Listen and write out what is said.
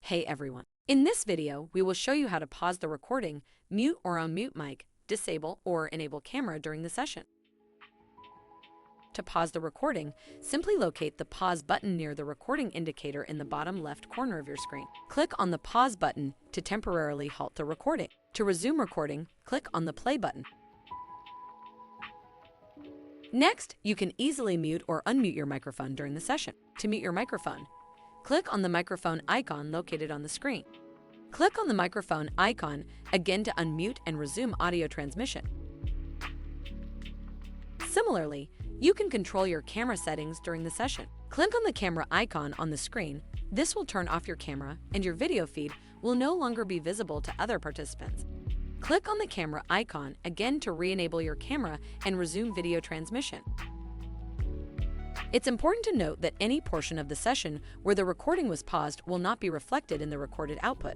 Hey everyone. In this video, we will show you how to pause the recording, mute or unmute mic, disable or enable camera during the session. To pause the recording, simply locate the pause button near the recording indicator in the bottom left corner of your screen. Click on the pause button to temporarily halt the recording. To resume recording, click on the play button. Next, you can easily mute or unmute your microphone during the session. To mute your microphone, click on the microphone icon located on the screen. Click on the microphone icon again to unmute and resume audio transmission. Similarly, you can control your camera settings during the session. Click on the camera icon on the screen. This will turn off your camera and your video feed will no longer be visible to other participants. Click on the camera icon again to re-enable your camera and resume video transmission. It's important to note that any portion of the session where the recording was paused will not be reflected in the recorded output.